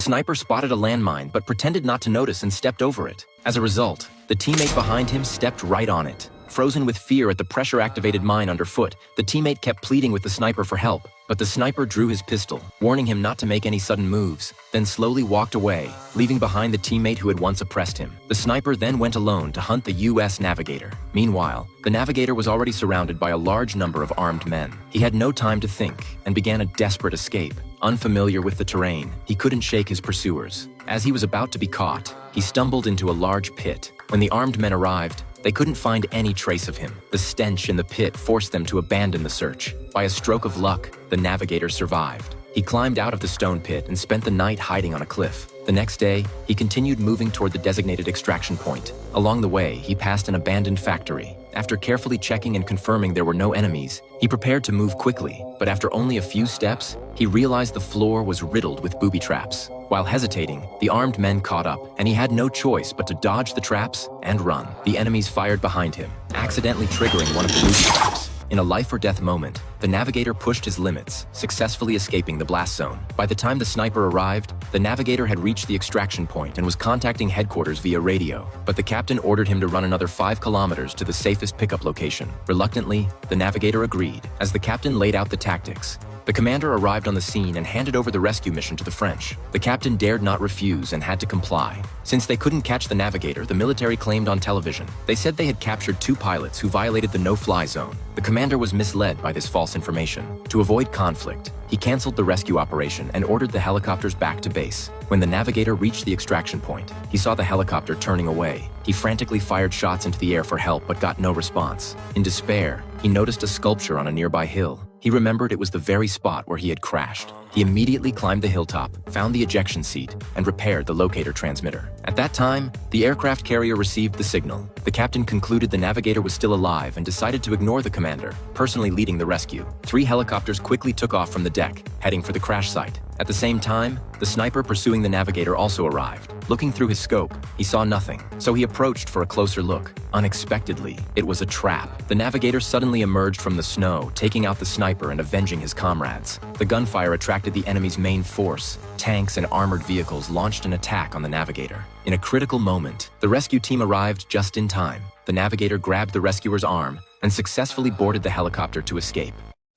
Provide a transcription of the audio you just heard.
sniper spotted a landmine but pretended not to notice and stepped over it. As a result, the teammate behind him stepped right on it. Frozen with fear at the pressure-activated mine underfoot, the teammate kept pleading with the sniper for help, but the sniper drew his pistol, warning him not to make any sudden moves, then slowly walked away, leaving behind the teammate who had once oppressed him. The sniper then went alone to hunt the U.S. Navigator. Meanwhile, the Navigator was already surrounded by a large number of armed men. He had no time to think and began a desperate escape. Unfamiliar with the terrain, he couldn't shake his pursuers. As he was about to be caught, he stumbled into a large pit. When the armed men arrived, they couldn't find any trace of him. The stench in the pit forced them to abandon the search. By a stroke of luck, the Navigator survived. He climbed out of the stone pit and spent the night hiding on a cliff. The next day, he continued moving toward the designated extraction point. Along the way, he passed an abandoned factory. After carefully checking and confirming there were no enemies, he prepared to move quickly, but after only a few steps, he realized the floor was riddled with booby traps. While hesitating, the armed men caught up, and he had no choice but to dodge the traps and run. The enemies fired behind him, accidentally triggering one of the booby traps. In a life-or-death moment, the Navigator pushed his limits, successfully escaping the blast zone. By the time the sniper arrived, the Navigator had reached the extraction point and was contacting headquarters via radio, but the captain ordered him to run another 5 kilometers to the safest pickup location. Reluctantly, the Navigator agreed. As the captain laid out the tactics, the commander arrived on the scene and handed over the rescue mission to the French. The captain dared not refuse and had to comply. Since they couldn't catch the Navigator, the military claimed on television. They said they had captured 2 pilots who violated the no-fly zone. The commander was misled by this false information. To avoid conflict, he canceled the rescue operation and ordered the helicopters back to base. When the Navigator reached the extraction point, he saw the helicopter turning away. He frantically fired shots into the air for help but got no response. In despair, he noticed a sculpture on a nearby hill. He remembered it was the very spot where he had crashed. He immediately climbed the hilltop, found the ejection seat, and repaired the locator transmitter. At that time, the aircraft carrier received the signal. The captain concluded the Navigator was still alive and decided to ignore the commander, personally leading the rescue. 3 helicopters quickly took off from the deck, heading for the crash site. At the same time, the sniper pursuing the Navigator also arrived. Looking through his scope, he saw nothing, so he approached for a closer look. Unexpectedly, it was a trap. The Navigator suddenly emerged from the snow, taking out the sniper and avenging his comrades. The gunfire attracted the enemy's main force. Tanks and armored vehicles launched an attack on the Navigator. In a critical moment, the rescue team arrived just in time. The Navigator grabbed the rescuer's arm and successfully boarded the helicopter to escape.